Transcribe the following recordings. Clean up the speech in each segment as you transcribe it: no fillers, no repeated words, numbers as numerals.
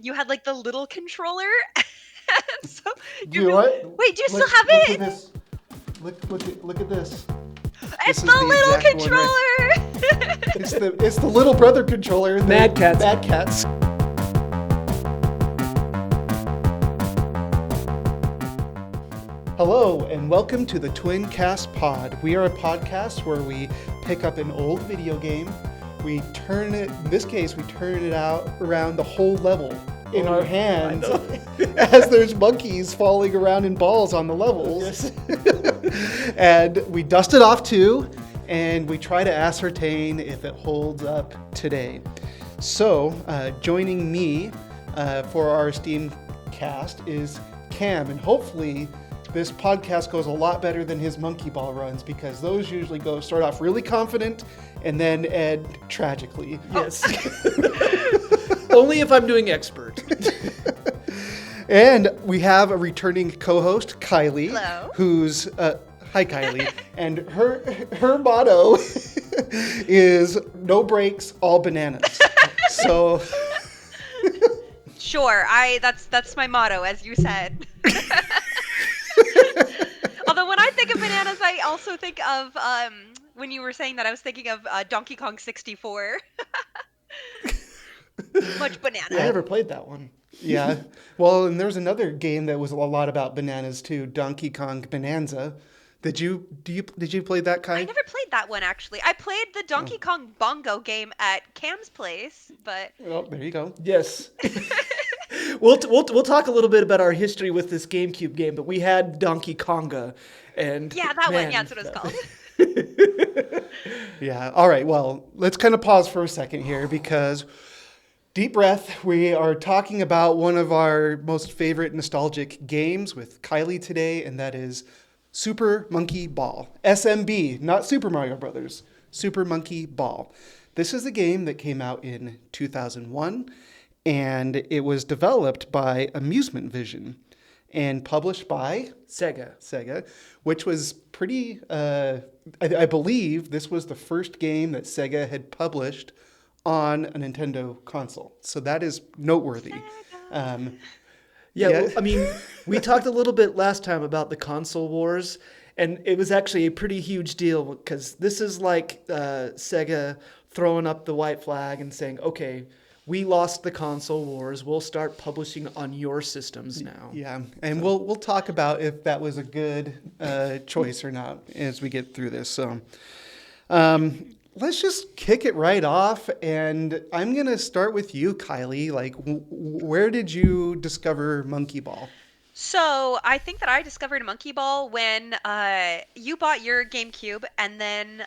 you had like the little controller. So Do you'd you be like, what? wait, do you still have Look at it? this. Look at this. It's This is the the exact one, right? little controller. It's the little brother controller. Mad Cats. Mad Cats. Hello and welcome to the TwinCast pod. We are a podcast where we pick up an old video game, we turn it, in this case, we turn it out around the whole level in our hands as there's monkeys falling around in balls on the levels. And we dust it off too, and we try to ascertain if it holds up today. So, joining me for our esteemed cast is Cam, and hopefully this podcast goes a lot better than his monkey ball runs, because those usually start off really confident and then end tragically. Yes. Only if I'm doing expert. And we have a returning co-host, Kylie. Hello. Who's hi Kylie. And her motto is no breaks, all bananas. So Sure, that's my motto, as you said. Although when I think of bananas, I also think of when you were saying that, I was thinking of Donkey Kong 64. Much banana. I never played that one. yeah. Well, and there's another game that was a lot about bananas too, Donkey Kong Bonanza. Did you play that, Kai? I never played that one, actually. I played the Donkey Kong Bongo game at Cam's place, but Oh, there you go. Yes. We'll talk a little bit about our history with this GameCube game, but we had Donkey Konga, and yeah, that one, man, yeah, that's what it was called. Yeah. All right. Well, let's kind of pause for a second here, because deep breath. We are talking about one of our most favorite nostalgic games with Kylie today, and that is Super Monkey Ball. SMB, not Super Mario Brothers. Super Monkey Ball. This is a game that came out in 2001, and it was developed by Amusement Vision and published by Sega. which was pretty, I believe this was the first game that Sega had published on a Nintendo console. So that is noteworthy. Yeah, Yeah. well, I mean, we talked a little bit last time about the console wars, and it was actually a pretty huge deal, because this is like Sega throwing up the white flag and saying, okay, we lost the console wars, we'll start publishing on your systems now. Yeah, and we'll talk about if that was a good choice or not as we get through this. So let's just kick it right off, and I'm gonna start with you, Kylie. Like, where did you discover Monkey Ball? So I think that I discovered Monkey Ball when you bought your GameCube, and then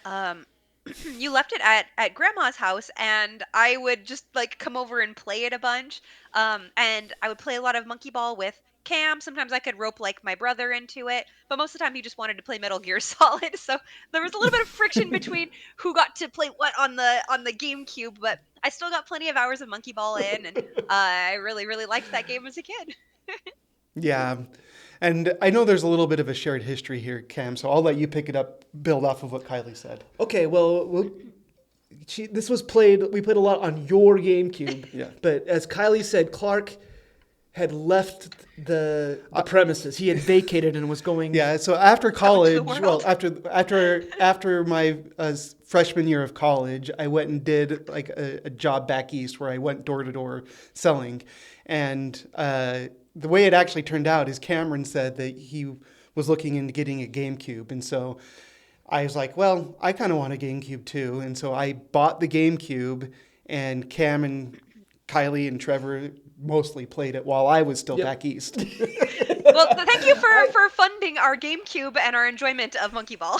you left it at Grandma's house, and I would just like come over and play it a bunch. And I would play a lot of Monkey Ball with Cam. Sometimes I could rope like my brother into it, but most of the time he just wanted to play Metal Gear Solid. So there was a little bit of friction between who got to play what on the GameCube. But I still got plenty of hours of Monkey Ball in, and I really liked that game as a kid. Yeah, and I know there's a little bit of a shared history here, Cam. So I'll let you pick it up, build off of what Kylie said. Okay, well this was played, we played a lot on your GameCube. Yeah. But as Kylie said, Clark had left the premises. He had vacated and was going... Yeah, so after college, world. after my freshman year of college, I went and did like a job back east where I went door to door selling, and the way it actually turned out is Cameron said that he was looking into getting a GameCube, and so I was like, well, I kind of want a GameCube too, and so I bought the GameCube, and Cam and Kylie and Trevor mostly played it while I was still back east. Well, thank you for funding our GameCube and our enjoyment of Monkey Ball.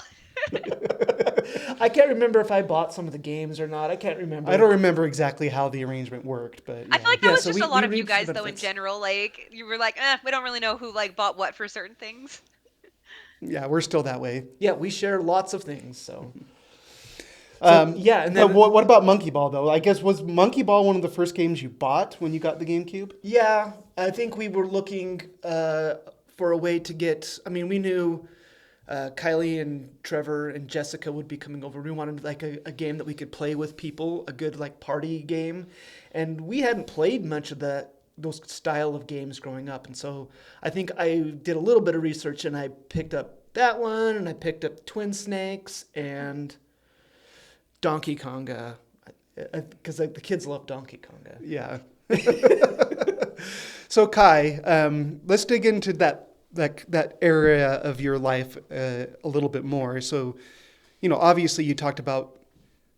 I can't remember if I bought some of the games or not. I can't remember. I don't remember exactly how the arrangement worked, but I yeah. feel like that Yeah, was so just we- a lot we of you reaped the guys, though, in benefits. general. Like, you were like, we don't really know who, like, bought what for certain things. Yeah, we're still that way. Yeah, we share lots of things, so... Yeah, and then- but what about Monkey Ball though? I guess was Monkey Ball one of the first games you bought when you got the GameCube? Yeah, I think we were looking for a way to get... I mean, we knew Kylie and Trevor and Jessica would be coming over. We wanted like a game that we could play with people, a good like party game, and we hadn't played much of those style of games growing up. And so I think I did a little bit of research and I picked up that one, and I picked up Twin Snakes and Donkey Konga, because like the kids love Donkey Konga. Yeah. So Kai, let's dig into that area of your life a little bit more. So, obviously you talked about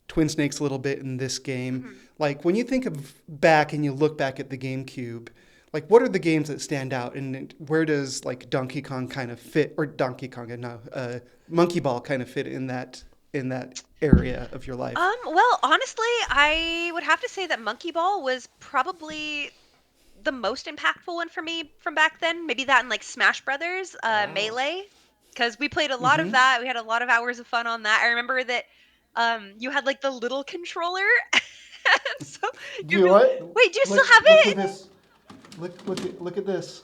Twin Snakes a little bit in this game. Mhm. Like when you think of back and you look back at the GameCube, like what are the games that stand out, and where does like Donkey Kong kind of fit, or Donkey Kong, no, Monkey Ball kind of fit in that area of your life? Well, honestly, I would have to say that Monkey Ball was probably the most impactful one for me from back then. Maybe that and like Smash Brothers, Wow. Melee, because we played a lot of Mm-hmm. that. We had a lot of hours of fun on that. I remember that you had like the little controller, and so Do you you really what? wait. Do you still have Look at it? this. Look at this.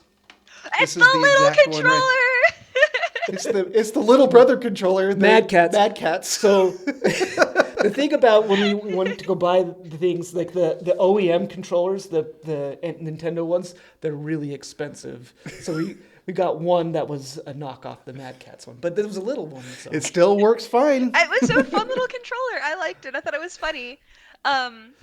It's This the is the little exact one, right? controller. It's the little brother controller. Mad Cats. Mad Cats. So the thing about when we wanted to go buy the things like the OEM controllers, the Nintendo ones, they're really expensive. So we got one that was a knockoff, the Mad Cats one, but there was a little one. So. It still works fine. It was a fun little controller. I liked it. I thought it was funny. Um,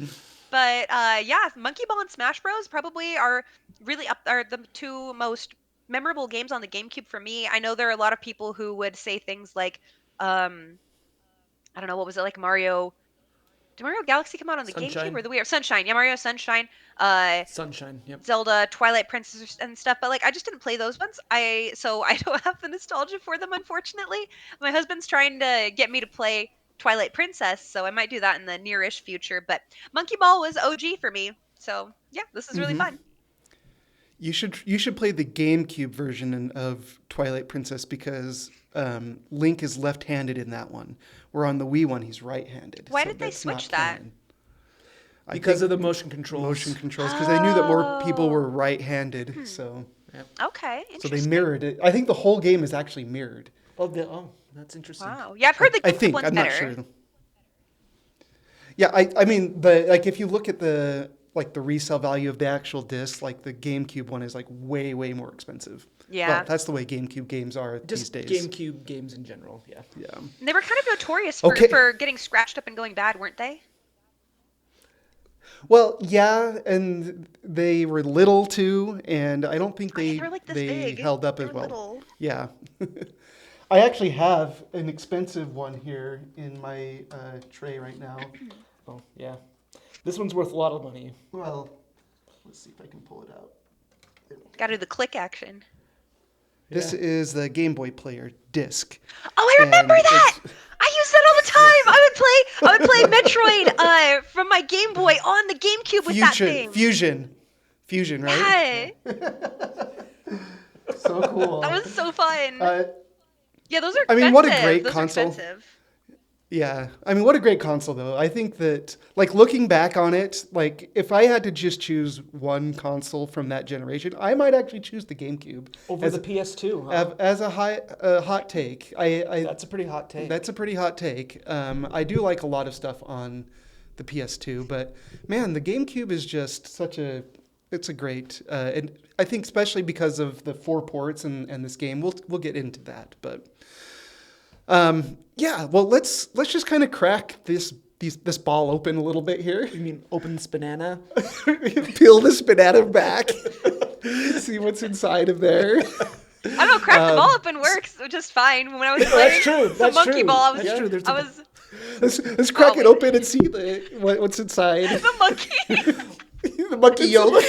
but yeah, Monkey Ball and Smash Bros. Probably are the two most memorable games on the GameCube for me. I know there are a lot of people who would say things like, um, I don't know, what was it like Mario? Did Mario Galaxy come out on the GameCube Sunshine. or the Wii? Or Sunshine? Yeah, Mario Sunshine. Uh, Sunshine. Yep. Zelda, Twilight Princess, and stuff. But like, I just didn't play those ones. So I don't have the nostalgia for them, unfortunately. My husband's trying to get me to play Twilight Princess, so I might do that in the nearish future. But Monkey Ball was OG for me, so yeah, this is really Hmm. fun. You should play the GameCube version of Twilight Princess, because Link is left-handed in that one, where on the Wii one he's right-handed. Why So did they that's not switch that? canon. I Because think of the motion controls. motion controls, because they knew that more people were Oh, right-handed, so Yep. okay, they interesting. mirrored it. I think the whole game is actually mirrored. Oh, that's interesting. Wow. Yeah, I've heard the I GameCube think one's I'm not better. sure. Yeah, I mean if you look at the resale value of the actual disc, like the GameCube one is like way more expensive. Well, Yeah. that's the way GameCube games are these Just days. GameCube games in general. Yeah. Yeah. They were kind of notorious for, Okay. for getting scratched up and going bad, weren't they? Well, yeah, and they were little too, and I don't think Oh, yeah, they they were like this they big. held up They as were well. little. Yeah. I actually have an expensive one here in my tray right now. Oh, yeah. This one's worth a lot of money. Well, let's see if I can pull it out. Got to do the click action. This Yeah. is the Game Boy Player disc. Oh, I remember And that. it's I use that all the time. I would play Metroid from my Game Boy on the GameCube with that thing. Fusion, right? Yeah, So cool. that was so fun. Uh, Yeah, those are I expensive. mean, what a great Those console. are expensive. Yeah, I mean, what a great console, though. I think that, like, looking back on it, like, if I had to just choose one console from that generation, I might actually choose the GameCube Over as the PS2, huh? as a hot take. That's a pretty hot take. That's a pretty hot take. I do like a lot of stuff on the PS2, but man, the GameCube is just it's a great, and I think especially because of the 4 ports and this game, we'll get into that, but. Yeah, well, let's just kind of crack this ball open a little bit here. You mean open this banana? Peel this banana back. See wwhat's inside of there. I don't know. Crack the ball open works just fine. When I was playing That's true. the That's monkey true. ball, I was, That's true. There's I a- was Let's crack Oh, it wait. open and see what's inside. the monkey. The monkey Yoda.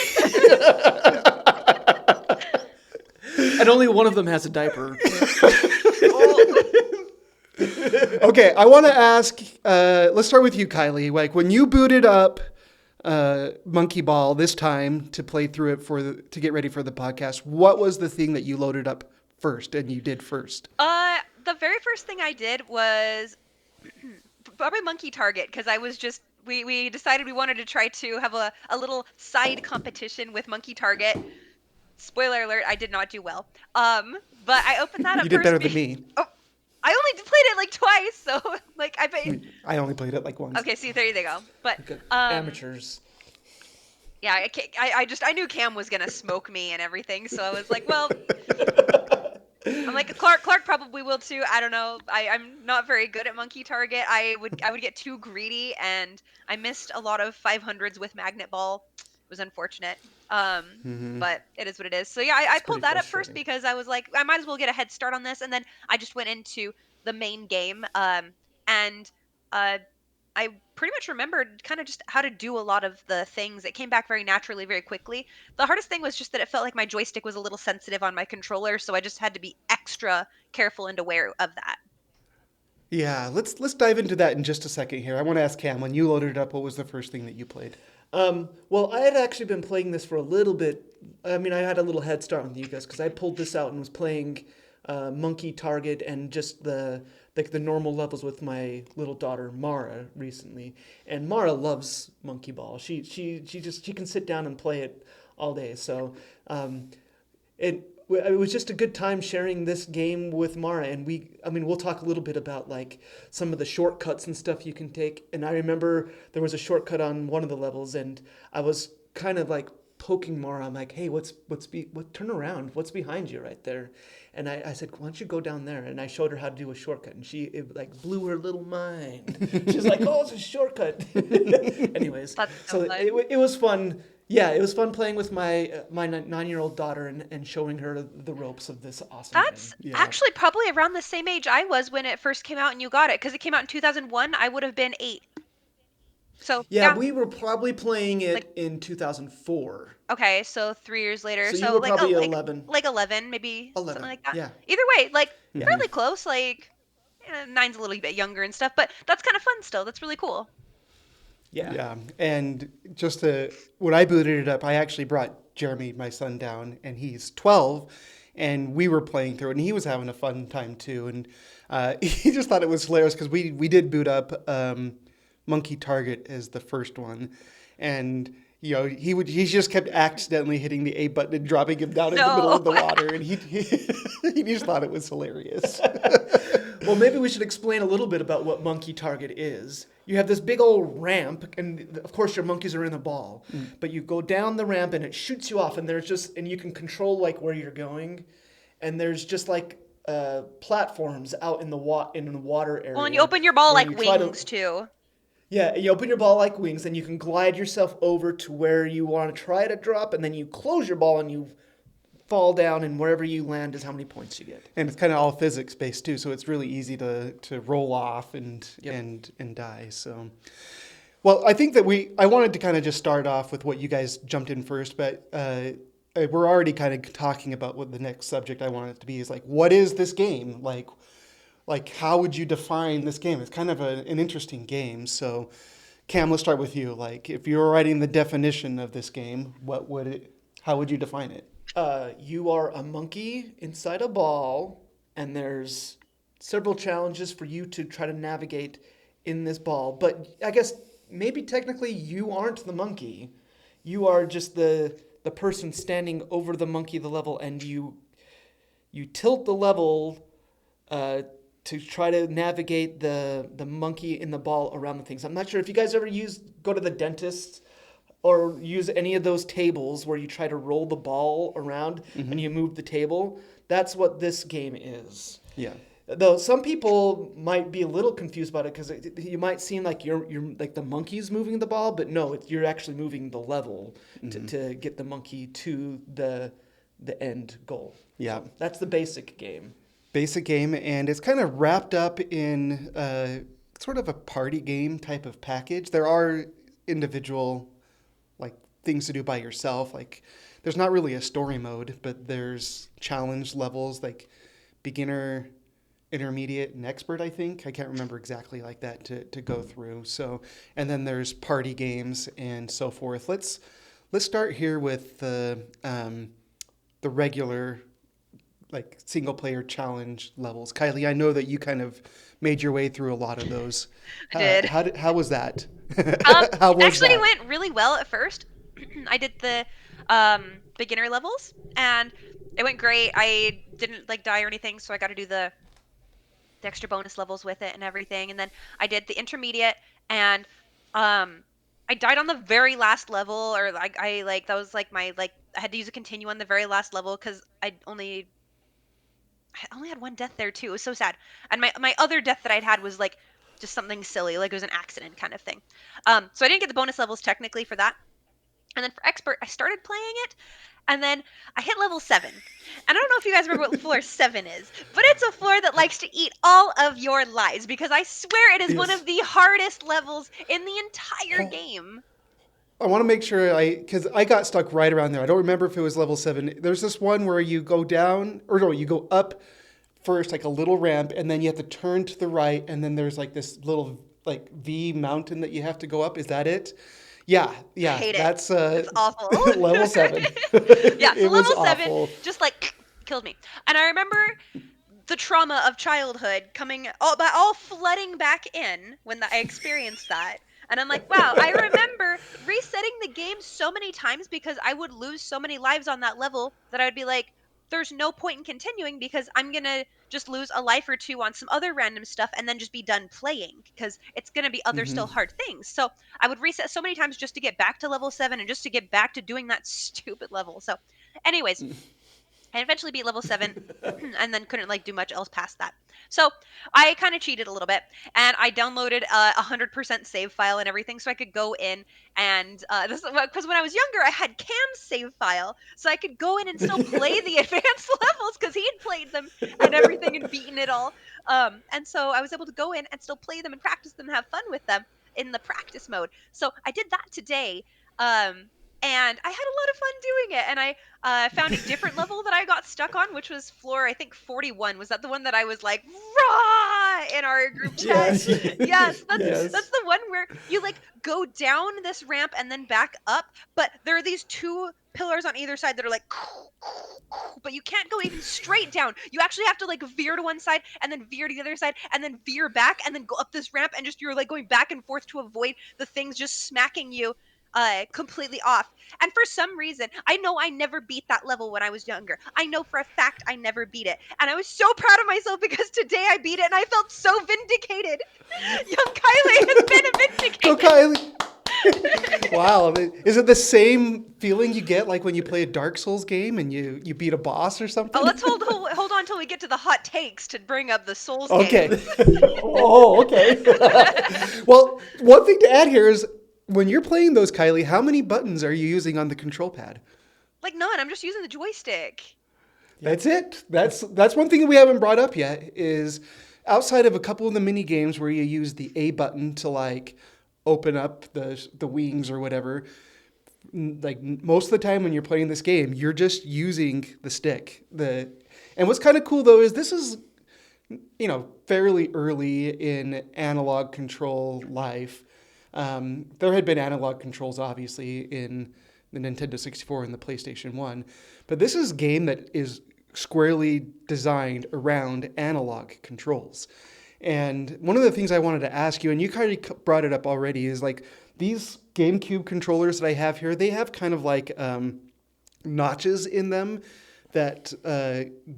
And only one of them has a diaper. Okay, I want to ask. Let's start with you, Kylie. Like when you booted up Monkey Ball this time to play through it to get ready for the podcast, what was the thing that you loaded up first and you did first? The very first thing I did was probably Monkey Target because I was just we decided we wanted to try to have a little side competition with Monkey Target. Spoiler alert, I did not do well. But I opened that up You did first better than me. Oh, I only played it like twice, so like I I bet. mean, I only played it like once. Okay, see, there you go. But Like um, amateurs. yeah, I knew Cam was gonna smoke me and everything, so I was like, well, I'm like Clark probably will too. I don't know. I'm not very good at monkey target. I would get too greedy, and I missed a lot of 500s with magnet ball. It was unfortunate. Um, Hmm. but it is what it is. So yeah, I It's pretty pulled that up first frustrating. because I was like, I might as well get a head start on this, and then I just went into the main game. And uh, I pretty much remembered kind of just how to do a lot of the things. It came back very naturally, very quickly. The hardest thing was just that it felt like my joystick was a little sensitive on my controller, so I just had to be extra careful and aware of that. Yeah, let's dive into that in just a second here. I want to ask Cam, when you loaded it up, what was the first thing that you played? Well, I had actually been playing this for a little bit. I mean, I had a little head start on you guys because I pulled this out and was playing Monkey Target and just the like the normal levels with my little daughter Mara recently. And Mara loves Monkey Ball. She can sit down and play it all day. So um, it was just a good time sharing this game with Mara, and I mean, we'll talk a little bit about like some of the shortcuts and stuff you can take. And I remember there was a shortcut on one of the levels, and I was kind of like poking Mara. I'm like, hey, turn around, what's behind you right there? And I said, why don't you go down there? And I showed her how to do a shortcut, and it like blew her little mind. She's like, oh, it's a shortcut. Anyways, That's so so fun. it was fun. Yeah, it was fun playing with my 9-year-old daughter and showing her the ropes of this awesome game. That's Yeah. actually probably around the same age I was when it first came out and you got it, because it came out in 2001. I would have been 8. So Yeah, yeah, we were probably playing like it in 2004. okay, so 3 years later, So you so were like oh, probably 11. like 11, maybe something 11. like that. Yeah. Either way, like Hmm. fairly close. Like nine's a little bit younger and stuff, but that's kind of fun still. That's really cool. Yeah. Yeah, and when I booted it up, I actually brought Jeremy, my son, down, and he's 12, and we were playing through it, and he was having a fun time too, and he just thought it was hilarious because we did boot up Monkey Target as the first one, and he just kept accidentally hitting the A button and dropping him down in the middle No. of the water, and he just thought it was hilarious. Well, maybe we should explain a little bit about what monkey target is. You have this big old ramp, and of course your monkeys are in a ball. But you go down the ramp, and it shoots you off, and and you can control like where you're going, and there's just like platforms out in the water Well, and you area open your ball where like you try to wings too. yeah, you open your ball like wings, and you can glide yourself over to where you want to try to drop, and then you close your ball and you fall down, and wherever you land is how many points you get. And it's kind of all physics based too, so it's really easy to roll off and Yep. and die. So, well, I think that I wanted to kind of just start off with what you guys jumped in first, but we're already kind of talking about what the next subject I want it to be is like, what is this game? Like how would you define this game? It's kind of an interesting game. So, Cam, let's start with you. Like, if you were writing the definition of this game, how would you define it? You are a monkey inside a ball, and there's several challenges for you to try to navigate in this ball. But I guess maybe technically you aren't the monkey. You are just the person standing over the monkey the level, and you tilt the level to try to navigate the monkey in the ball around the things. I'm not sure if you guys ever go to the dentist or use any of those tables where you try to roll the ball around and you move the table. That's what this game is. Yeah. Though some people might be a little confused about it because you might seem like you're like the monkey's moving the ball, but no, you're actually moving the level to get the monkey to the end goal. Yeah. So that's the basic game. Basic game, and it's kind of wrapped up in sort of a party game type of package. There are individual like things to do by yourself. Like there's not really a story mode, but there's challenge levels like beginner, intermediate, and expert. I think I can't remember exactly like that to go through. So and then there's party games and so forth. Let's start here with the regular like single player challenge levels. Kylie, I know that you kind of made your way through a lot of those. I did. How was that? How It was actually that? went really well at first. I did the beginner levels and it went great. I didn't like die or anything, so I got to do the the extra bonus levels with it and everything. And then I did the intermediate, and um I died on the very last level, or like I like that was like my like I had to use a continue on the very last level because I only had one death there too. It was so sad. And my other death that I'd had was like just something silly, like it was an accident kind of thing. So I didn't get the bonus levels technically for that. And then for expert, I started playing it, and then I hit level 7. And I don't know if you guys remember what floor 7 is, but it's a floor that likes to eat all of your lives because I swear it is one Yes. of the hardest levels in the entire Oh, game. I want to make sure because I got stuck right around there. I don't remember if it was level 7. There's this one where you go down, or no, you go up first, like a little ramp, and then you have to turn to the right, and then there's like this little like V mountain that you have to go up. Is that it? Yeah, I yeah, hate it. that's It's awful. level 7. Yeah, so It was level 7 awful. just like killed me. And I remember the trauma of childhood coming all flooding back in when I experienced that. And I'm like, wow, I remember resetting the game so many times because I would lose so many lives on that level that I would be like, there's no point in continuing because I'm going to just lose a life or two on some other random stuff and then just be done playing because it's going to be other still hard things. So I would reset so many times just to get back to level 7 and just to get back to doing that stupid level. So, anyways, I eventually beat level 7 and then couldn't like do much else past that. So I kind of cheated a little bit and I downloaded a 100% save file and everything so I could go in and this because when I was younger I had Cam's save file so I could go in and still play the advanced levels because he had played them and everything and beaten it all. And so I was able to go in and still play them and practice them and have fun with them in the practice mode. So I did that today. And I had a lot of fun doing it. And I found a different level that I got stuck on, which was floor, I think 41. Was that the one that I was like, raw in our group chat? Yes. Yes, that's Yes. the one where you like go down this ramp and then back up, but there are these two pillars on either side that are like, but you can't go even straight down. You actually have to like veer to one side and then veer to the other side and then veer back and then go up this ramp and just you're like going back and forth to avoid the things just smacking you completely off. And for some reason, I know I never beat that level when I was younger. I know for a fact I never beat it. And I was so proud of myself because today I beat it and I felt so vindicated. Young Kylie has been Go vindicated. Kylie! Wow, is it the same feeling you get like when you play a Dark Souls game and you beat a boss or Oh, something? let's hold on till we get to the hot takes to bring up the Souls Okay. games. Oh, okay. Well, one thing to add here is when you're playing those, Kylie, how many buttons are you using on the control pad? Like none, I'm just using the joystick. That's it. That's one thing that we haven't brought up yet is outside of a couple of the mini games where you use the A button to like open up the wings or whatever. Like most of the time when you're playing this game, you're just using the stick. And what's kind of cool though is this is fairly early in analog control life. There had been analog controls, obviously, in the Nintendo 64 and the PlayStation 1. But this is a game that is squarely designed around analog controls. And one of the things I wanted to ask you, and you kind of brought it up already, is like these GameCube controllers that I have here, they have kind of like notches in them that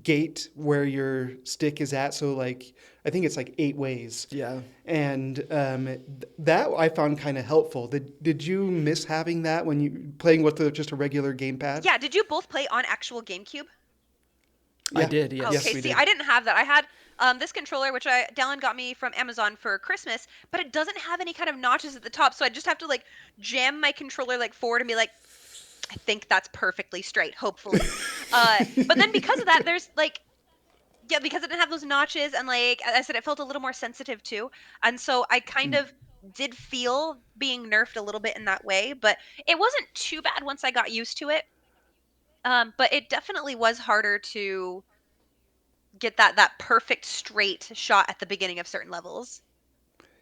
gate where your stick is at. So like I think it's like 8 ways. Yeah. And that I found kind of helpful. Did you miss having that when you playing with just a regular gamepad? Yeah, did you both play on actual GameCube? I Yeah. did, yes. Okay, Yes, we see, did. I didn't have that. I had this controller, which Dallin got me from Amazon for Christmas, but it doesn't have any kind of notches at the top, so I just have to like jam my controller like forward and be like, I think that's perfectly straight, hopefully. But then because of that, there's like, yeah, because it didn't have those notches, and like I said, it felt a little more sensitive too, and so I kind of did feel being nerfed a little bit in that way, but it wasn't too bad once I got used to it. But it definitely was harder to get that perfect straight shot at the beginning of certain levels.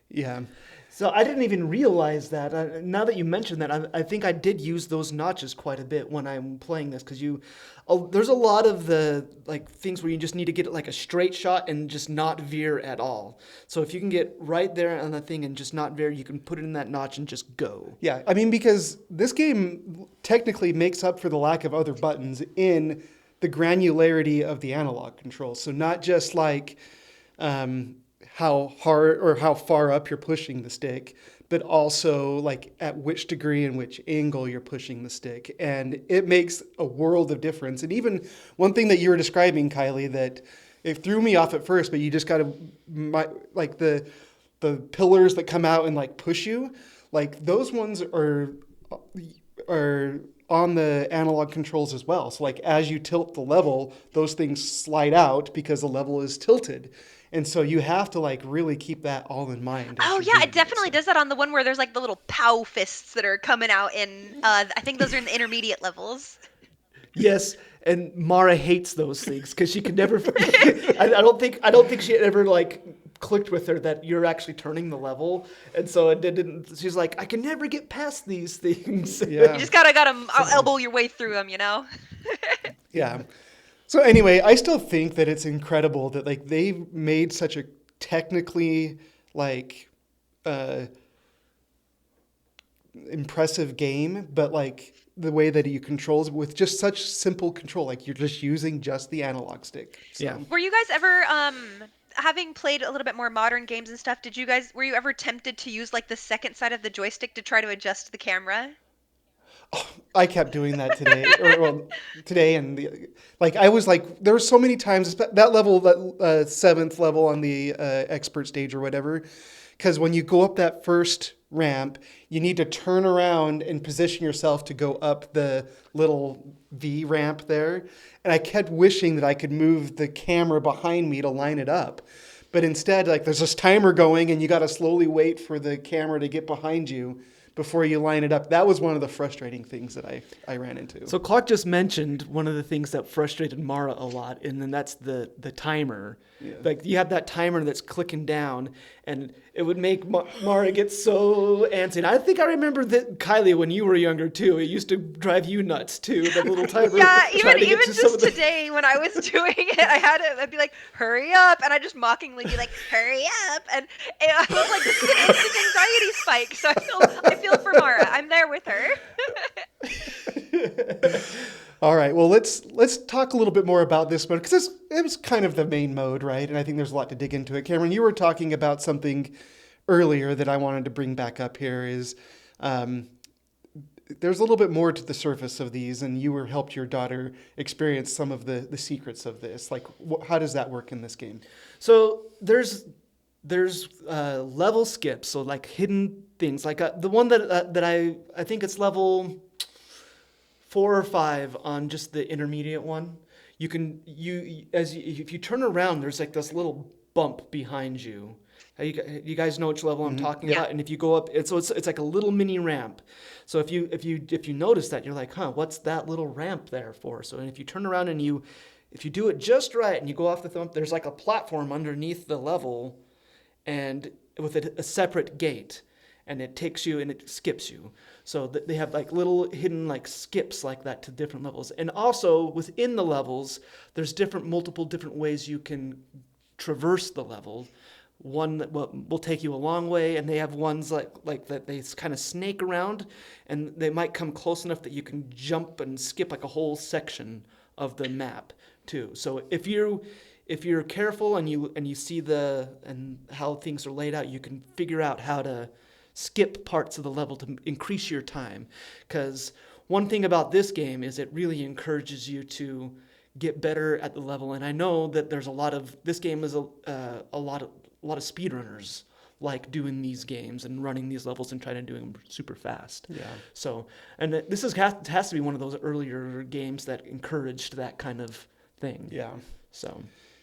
Yeah. So I didn't even realize that. Now that you mentioned that, I think I did use those notches quite a bit when I'm playing this because there's a lot of the like things where you just need to get like a straight shot and just not veer at all. So if you can get right there on the thing and just not veer, you can put it in that notch and just go. Yeah, I mean, because this game technically makes up for the lack of other buttons in the granularity of the analog controls. So not just like how hard or how far up you're pushing the stick, but also like at which degree and which angle you're pushing the stick. And it makes a world of difference. And even one thing that you were describing, Kylie, that it threw me off at first, but you just got to, like the pillars that come out and like push you, like those ones are on the analog controls as well. So like as you tilt the level, those things slide out because the level is tilted. And so you have to like really keep that all in mind as Oh you're yeah, doing it it. definitely So does that on the one where there's like the little pow fists that are coming out in I think those are in the intermediate levels. Yes, and Mara hates those things because she could never. I don't think she ever like clicked with her that you're actually turning the level, and so it didn't. She's like, I can never get past these things. You yeah, just gotta elbow your way through them, you know? yeah. So anyway, I still think that it's incredible that like they made such a technically like uh, impressive game, but like the way that you controls with just such simple control, like you're just using just the analog stick. So Yeah. Were you guys ever having played a little bit more modern games and stuff, were you ever tempted to use like the second side of the joystick to try to adjust the camera? I kept doing that today, or well, today and like I was like there were so many times that level, that seventh level on the expert stage or whatever, because when you go up that first ramp, you need to turn around and position yourself to go up the little V ramp there, and I kept wishing that I could move the camera behind me to line it up. But instead, like there's this timer going, and you got to slowly wait for the camera to get behind you before you line it up. That was one of the frustrating things that I ran into. So Clark just mentioned one of the things that frustrated Mara a lot, and then that's the timer. Yeah. Like you have that timer that's clicking down, and it would make Mara get so antsy. And I think I remember that Kylie, when you were younger too, it used to drive you nuts too. The little timer. Yeah, trying to even get to some just of the. today when I was doing it, I'd be like, "Hurry up!" and I just mockingly be like, "Hurry up!" and I was like, "This is an instant anxiety spike." So I feel for Mara. I'm there with her. All right, well let's talk a little bit more about this mode because it was kind of the main mode, right? And I think there's a lot to dig into it. Cameron, you were talking about something earlier that I wanted to bring back up here is there's a little bit more to the surface of these, and you helped your daughter experience some of the secrets of this. Like, how does that work in this game? So there's level skips, so like hidden things. Like the one that I think it's level 4 or 5 on just the intermediate one. You can if you turn around, there's like this little bump behind you. You guys know which level I'm talking Yeah. about, and if you go up, it's like a little mini ramp. So if you notice that, you're like, huh, what's that little ramp there for? So if you turn around and if you do it just right and you go off the thumb, there's like a platform underneath the level, and with a separate gate, and it takes you and it skips you. So they have like little hidden like skips like that to different levels, and also within the levels, there's multiple different ways you can traverse the level. One that will take you a long way, and they have ones like that they kind of snake around, and they might come close enough that you can jump and skip like a whole section of the map too. So if you're careful and you see and how things are laid out, you can figure out how to skip parts of the level to increase your time. Because one thing about this game is it really encourages you to get better at the level, and I know that there's this game is a lot of speedrunners like doing these games and running these levels and trying to do them super fast. Yeah. So, and this has to be one of those earlier games that encouraged that kind of thing. Yeah. So,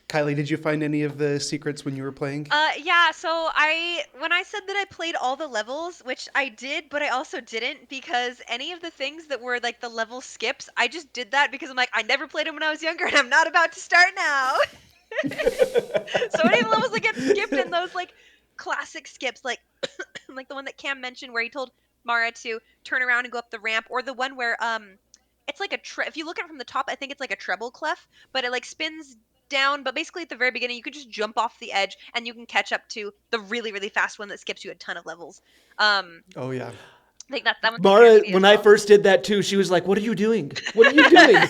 Kylie, did you find any of the secrets when you were playing? Yeah, so when I said that I played all the levels, which I did, but I also didn't because any of the things that were like the level skips, I just did that because I'm like, I never played them when I was younger and I'm not about to start now. So any of the levels that get skipped in those like classic skips, like like the one that Cam mentioned where he told Mara to turn around and go up the ramp, or the one where it's like if you look at it from the top, I think it's like a treble clef, but it like spins down. But basically at the very beginning, you could just jump off the edge and you can catch up to the really, really fast one that skips you a ton of levels. Oh yeah. I think that one's Mara, intermediate when as I well. first did that too, she was like, "What are you doing? What are you doing?"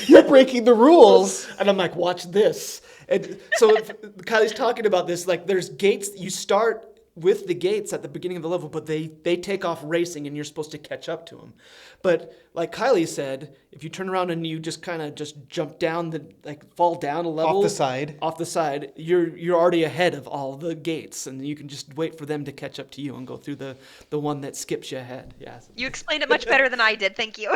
You're breaking the rules. And I'm like, "Watch this." And so Kylie's talking about this, like there's gates, you start with the gates at the beginning of the level, but they take off racing and you're supposed to catch up to them. But like Kylie said, if you turn around and you just kind of just jump down fall down a level off the side, you're already ahead of all the gates, and you can just wait for them to catch up to you and go through the one that skips you ahead. Yeah. You explained it much better than I did. Thank you.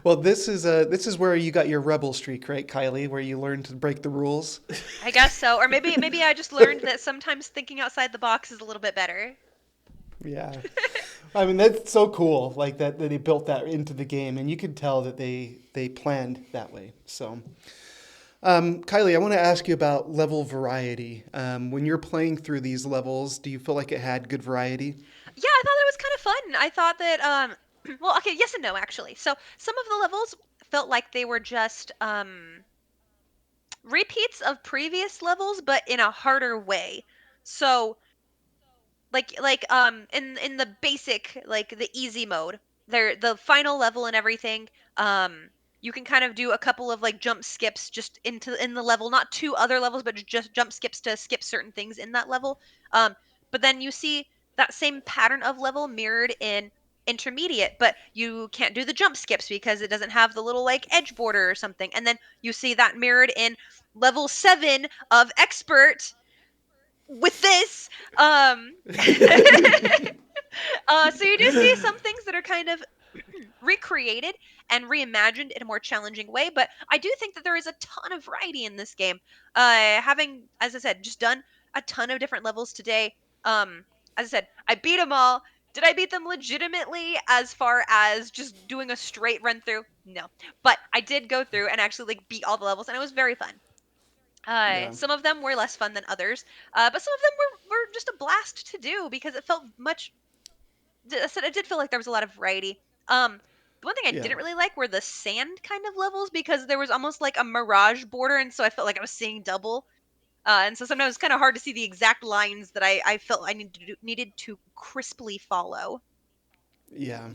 Well, this is where you got your rebel streak, right, Kylie? Where you learned to break the rules. I guess so. Or maybe I just learned that sometimes thinking outside the box is a little bit better. Yeah. I mean, that's so cool, like that they built that into the game, and you could tell that they planned that way. So, Kylie, I want to ask you about level variety. When you're playing through these levels, do you feel like it had good variety? Yeah, I thought that was kind of fun. I thought that well, okay, yes and no actually. So, some of the levels felt like they were just repeats of previous levels but in a harder way. So, in the basic, like the easy mode, there the final level and everything, um you can kind of do a couple of like jump skips just in the level, not two other levels, but just jump skips to skip certain things in that level. um but then you see that same pattern of level mirrored in intermediate, but you can't do the jump skips because it doesn't have the little like edge border or something. And then you see that mirrored in level 7 of expert with this. um so you do see some things that are kind of recreated and reimagined in a more challenging way, but I do think that there is a ton of variety in this game. Having, as I said, just done a ton of different levels today. As I said, I beat them all. Did I beat them legitimately as far as just doing a straight run through? No. But I did go through and actually like beat all the levels, and it was very fun. Yeah. Some of them were less fun than others, but some of them were just a blast to do because it felt much. I said it did feel like there was a lot of variety. The one thing I Yeah. didn't really like were the sand kind of levels because there was almost like a mirage border, and so I felt like I was seeing double. And so sometimes it's kind of hard to see the exact lines that I felt I needed to crisply follow. Yeah.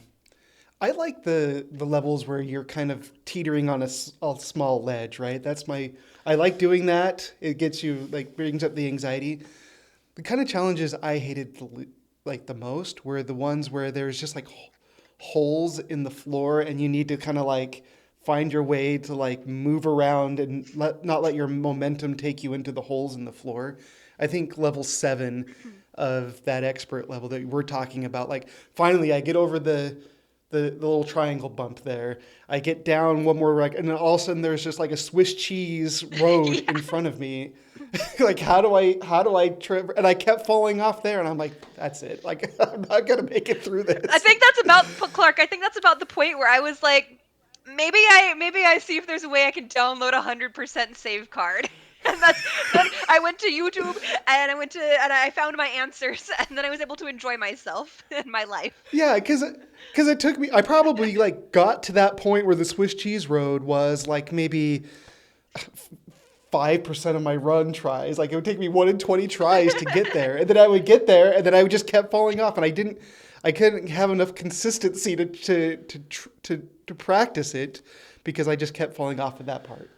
I like the levels where you're kind of teetering on a small ledge, right? I like doing that. It gets you, like, brings up the anxiety. The kind of challenges I hated like the most were the ones where there's just like holes in the floor, and you need to kind of like find your way to like move around and not let your momentum take you into the holes in the floor. I think level 7 of that expert level that we're talking about, like finally I get over the little triangle bump there. I get down one more, and then all of a sudden there's just like a Swiss cheese road Yeah. in front of me. Like how do I trip? And I kept falling off there, and I'm like, that's it. Like I'm not gonna make it through I this. think that's about Clark. I think that's about the point where I was like, maybe I see if there's a way I can download 100% save card. And then I went to YouTube and I found my answers, and then I was able to enjoy myself and my life. Yeah, because it took me. I probably like got to that point where the Swiss cheese road was like maybe 5% of my run tries. Like it would take me 1 in 20 tries to get there, and then I would get there, and then I would just kept falling off, and I couldn't have enough consistency to practice it because I just kept falling off at that part.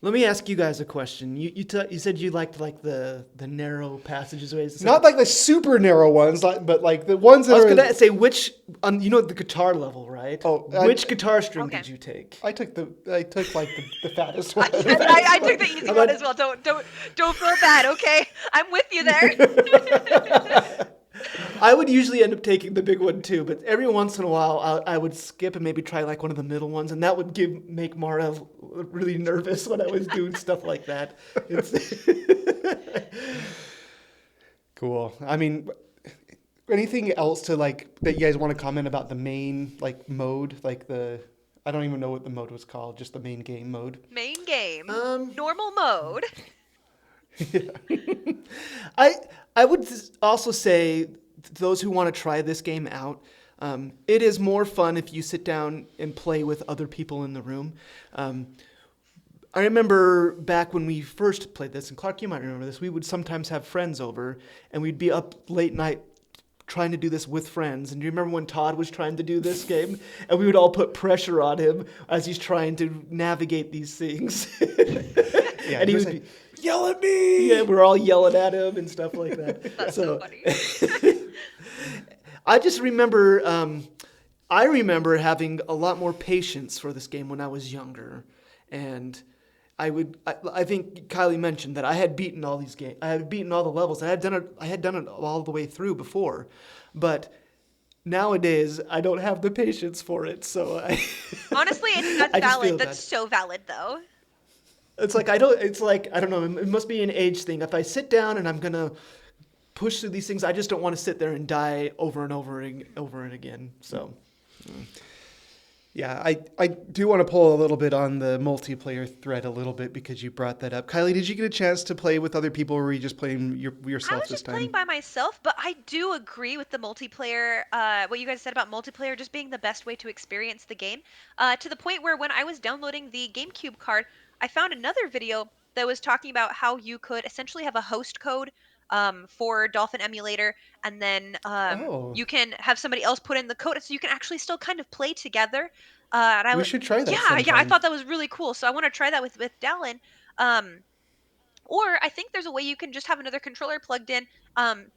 Let me ask you guys a question. You said you liked like the narrow passages ways. Not like the super narrow ones, but like the ones that I was are. gonna say which you know the guitar level, right? Oh, which guitar string Okay. did you take? I took like the fattest one. I took the easy one as well. Don't feel bad, okay? I'm with you there. I would usually end up taking the big one too, but every once in a while I would skip and maybe try like one of the middle ones, and that would make Mara really nervous when I was doing stuff like that. Cool. I mean, anything else to like that you guys want to comment about the main like mode, like I don't even know what the mode was called, just the main game mode. Main game. Um, Normal mode. I I would also say to those who want to try this game out, it is more fun if you sit down and play with other people in the room. I remember back when we first played this, and Clark, you might remember this, we would sometimes have friends over, and we'd be up late night trying to do this with friends. And do you remember when Todd was trying to do this game? And we would all put pressure on him as he's trying to navigate these things. Yeah, And he was would like, be, yell at me. yeah, we're all yelling at him and stuff like that. That's so funny. I just remember, I remember having a lot more patience for this game when I was younger, and I think Kylie mentioned that I had beaten all these games. I had beaten all the levels. I had done it all the way through before, but nowadays I don't have the patience for it. So Honestly, that's I just feel valid. bad. That's so valid, though. It's like I don't. It's like I don't know. It must be an age thing. If I sit down and I'm gonna push through these things, I just don't want to sit there and die over and over and again. So. Yeah, I do want to pull a little bit on the multiplayer thread a little bit because you brought that up. Kylie, did you get a chance to play with other people, or were you just playing I yourself was this just playing time? by myself, but I do agree with the multiplayer. What you guys said about multiplayer just being the best way to experience the game. To the point where when I was downloading the GameCube card, I found another video that was talking about how you could essentially have a host code for Dolphin Emulator, and then Oh, you can have somebody else put in the code, so you can actually still kind of play together. And we should try that yeah, I sometime. thought that was really cool. So I want to try that with Dallin. Um, or I think there's a way you can just have another controller plugged in.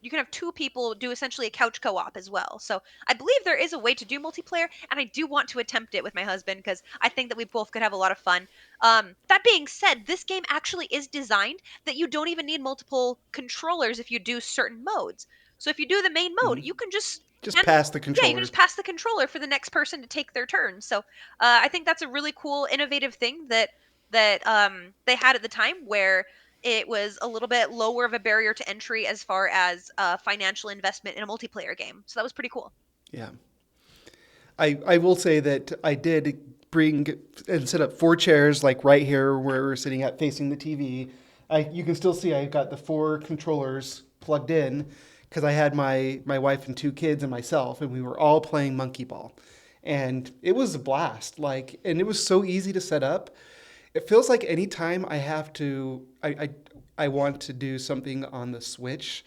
You can have two people do essentially a couch co-op as well. So I believe there is a way to do multiplayer, and I do want to attempt it with my husband because I think that we both could have a lot of fun. That being said, this game actually is designed that you don't even need multiple controllers if you do certain modes. So if you do the main mode, you can just Just and pass the yeah, you can controller. just pass the controller for the next person to take their turn. So I think that's a really cool, innovative thing that they had at the time where it was a little bit lower of a barrier to entry as far as financial investment in a multiplayer game. So that was pretty cool. Yeah. I will say that I did bring and set up 4 chairs like right here where we're sitting at facing the TV. You can still see I got the 4 controllers plugged in because I had my wife and 2 kids and myself, and we were all playing monkey ball, and it was a blast. Like, and it was so easy to set up. It feels like anytime I want to do something on the Switch,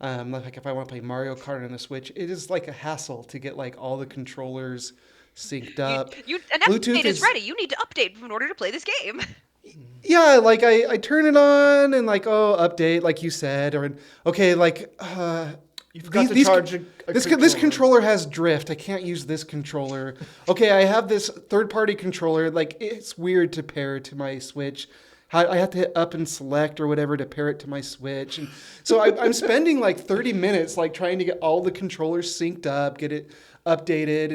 like if I want to play Mario Kart on the Switch, it is like a hassle to get like all the controllers synced You up. you an Bluetooth update is is ready. You need to update in order to play this game. yeah, like I turn it on and like oh update like you said or okay like You forgot to these charge a this controller. controller has drift. I can't use this controller. Okay, I have this third party controller. Like it's weird to pair to my Switch. I have to hit up and select or whatever to pair it to my Switch, and so I'm spending like 30 minutes like trying to get all the controllers synced up, get it updated,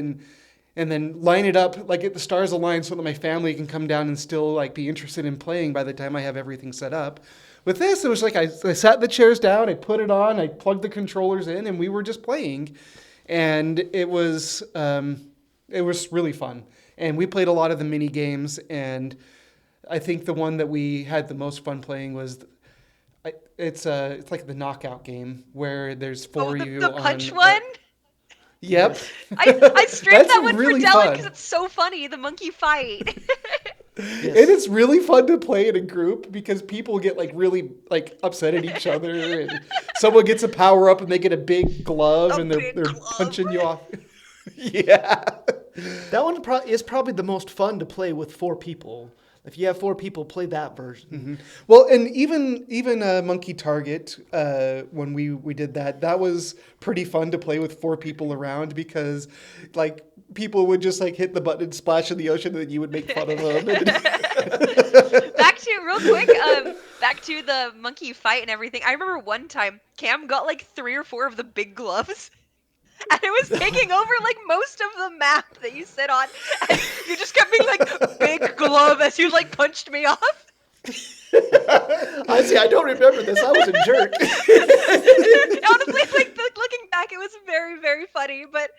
and then line it up like get the stars aligned so that my family can come down and still like be interested in playing by the time I have everything set up. With this, it was like I sat the chairs down, I put it on, I plugged the controllers in, and we were just playing, and it was really fun. And we played a lot of the mini games, and I think the one that we had the most fun playing was it's like the knockout game where there's Oh, four of you the on. punch one. Yep, Yes. I streamed that's that one for really Dellen because fun. it's so funny. The monkey fight. And Yes. it's really fun to play in a group because people get like really like upset at each other, and someone gets a power up and they get a big glove A and big they're glove. punching you off. Yeah. That one is probably the most fun to play with 4 people. If you have 4 people, play that version. Well, and even Monkey Target, when we did that, that was pretty fun to play with 4 people around because, like, people would just like hit the button and splash in the ocean, and then you would make fun of them. Back to real quick, back to the monkey fight and everything. I remember one time Cam got like 3 or 4 of the big gloves. And it was taking over like most of the map that you sit on, and you just kept being like big glove as you like punched me off. I see. I don't remember this. I was a jerk. Honestly, like looking back, it was very, very funny. But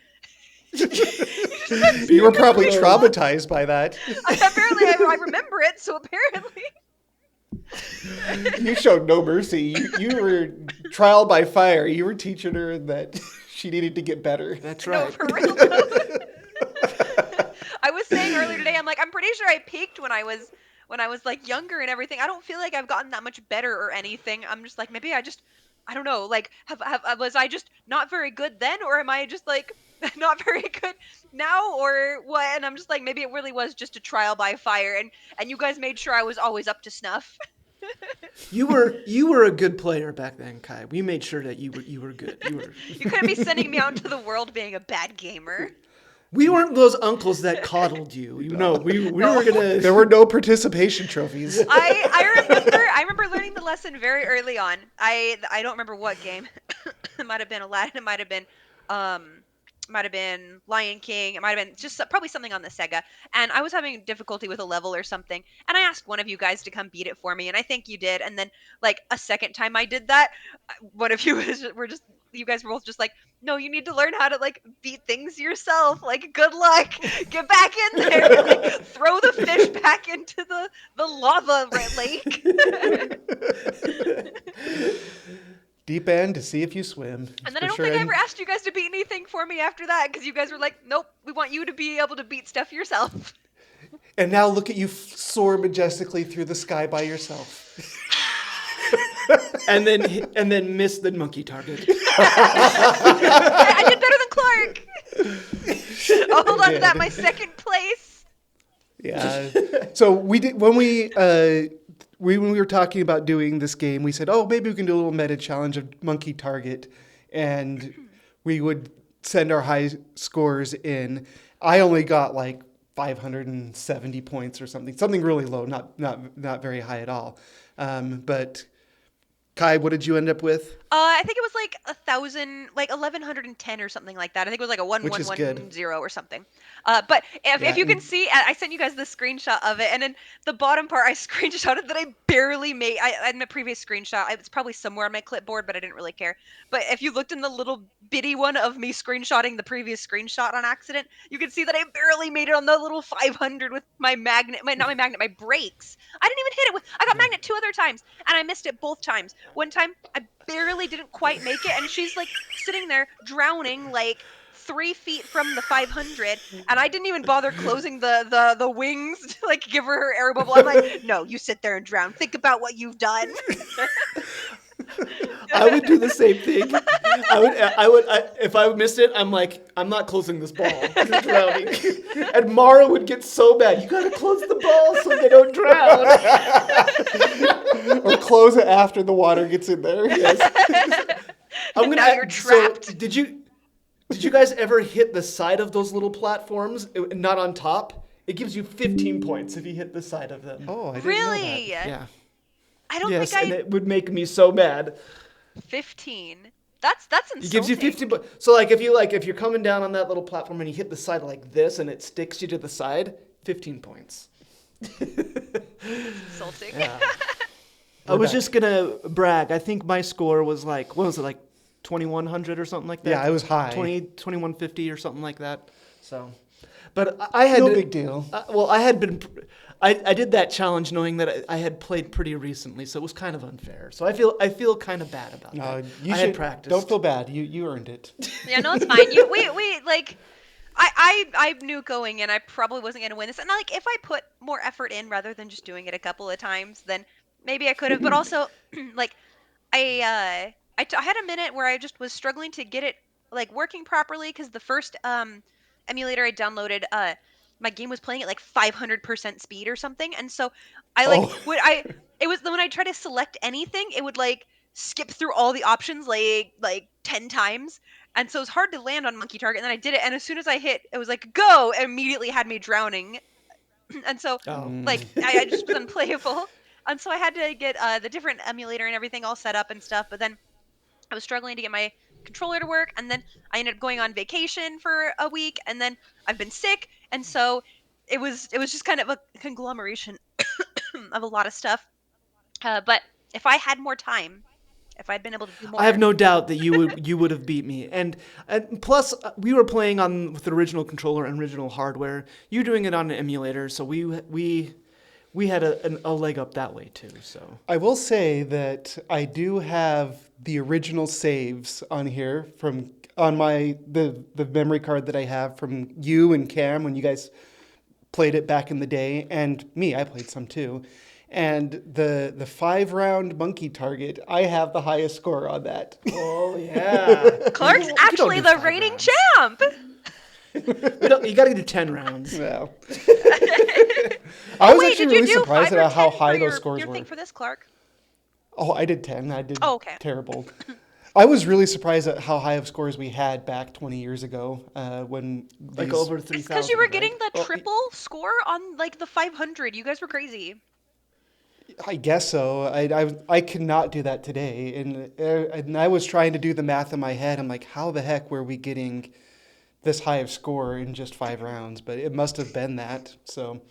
you just spent You were such a probably big traumatized by that. apparently, I remember it. So apparently, You showed no mercy. You were trial by fire. You were teaching her that she needed to get better. That's no, right. for real though. I was saying earlier today, I'm like, I'm pretty sure I peaked when I was like younger and everything. I don't feel like I've gotten that much better or anything. I'm just like, maybe I just I don't know, like, was I just not very good then, or am I just like not very good now, or what? And I'm just like, maybe it really was just a trial by fire, and you guys made sure I was always up to snuff. You were a good player back then, Kai. We made sure that you were good. You were. You couldn't be sending me out into the world being a bad gamer. We weren't those uncles that coddled you. You know, we No. were gonna. There were no participation trophies. I remember learning the lesson very early on. I don't remember what game. It might have been Aladdin. Um it might have been Lion King. It might have been just probably something on the Sega. And I was having difficulty with a level or something. And I asked one of you guys to come beat it for me, and I think you did. And then like a second time I did that, one of you were just you guys were both just like, no, you need to learn how to like beat things yourself. Like, good luck. Get back in there. Like, throw the fish back into the lava lake. Deep end to see if you swim. And then for I don't sure. think I And ever asked you guys to beat anything for me after that, because you guys were like, nope, we want you to be able to beat stuff yourself. and now look at you soar majestically through the sky by yourself. and then miss the monkey target. I did better than Clark. I'll hold on to that, my second place. Yeah. So we did when we were talking about doing this game, we said, oh, maybe we can do a little meta challenge of monkey target, and we would send our high scores in. I only got like 570 points or something really low, not very high at all. But Kai, what did you end up with? I think it was like 1,000, like 1,110 or something like that. I think it was like a Which is good. 1110 or something. But if you can see, I sent you guys the screenshot of it, and in the bottom part, I screenshotted that I barely made. In my previous screenshot, it's probably somewhere on my clipboard, but I didn't really care. But if you looked in the little bitty one of me screenshotting the previous screenshot on accident, you can see that I barely made it on the little 500 with my magnet, not my magnet, my brakes. I didn't even hit it with. I got magnet 2 other times, and I missed it both times. One time, I barely didn't quite make it, and she's like sitting there drowning like 3 feet from the 500, and I didn't even bother closing the wings to like give her air bubble. I'm like, no, you sit there and drown. Think about what you've done. I would do the same thing. If I missed it, I'm like, I'm not closing this ball. You're drowning. And Mara would get so mad. You gotta close the ball so they don't drown. Or close it after the water gets in there. Yes. Now you're trapped. So did you guys ever hit the side of those little platforms, not on top? It gives you 15 points if you hit the side of them. Oh, I didn't Really? know that. Yeah. I don't Yes, think and it would make me so mad. 15. That's insulting. It gives you 15 points. So if you're coming down on that little platform and you hit the side like this and it sticks you to the side, 15 points. Insulting. Yeah. I was just gonna brag. I think my score was like, what was it, like 2,100 or something like that? Yeah, it was high. 2,150 or something like that. So, but I had No big deal. I did that challenge knowing that I had played pretty recently, so it was kind of unfair. So I feel kind of bad about that. You I should had practiced. Don't feel bad. You earned it. Yeah, no, it's fine. We like, I knew going in I probably wasn't gonna win this, and like if I put more effort in rather than just doing it a couple of times, then maybe I could have. But also, like I had a minute where I just was struggling to get it like working properly, because the first emulator I downloaded, my game was playing at like 500% speed or something, and so I like Oh. it was when I tried to select anything, it would like skip through all the options like 10 times, and so it was hard to land on monkey target. And then I did it, and as soon as I hit, it was like go, it immediately had me drowning. And so like I just was unplayable, and so I had to get the different emulator and everything all set up and stuff. But then I was struggling to get my controller to work, and then I ended up going on vacation for a week, and then I've been sick, and so it was just kind of a conglomeration of a lot of stuff. But if I had more time, if I'd been able to do more, I have no doubt that you would have beat me. And plus, we were playing with the original controller and original hardware. You're doing it on an emulator, so we had a leg up that way too. So I will say that I do have the original saves on here on the memory card that I have from you and Cam when you guys played it back in the day, and me, I played some too. And the 5-round monkey target, I have the highest score on that. Oh yeah. Clark's You don't actually do the 5 reigning rounds. champ. You got to do 10 rounds. No. I Oh was wait, actually did you really do surprised 5 or at 10 how for high those your scores your were. thing for this, Clark? Oh, I did 10. I did Oh, okay. terrible. I was really surprised at how high of scores we had back 20 years ago when Like these. over It's because you 3,000, were right? getting the Well, triple score on like the 500. You guys were crazy. I guess so. I could not do that today, and I was trying to do the math in my head. I'm like, how the heck were we getting this high of score in just 5 rounds? But it must have been that. So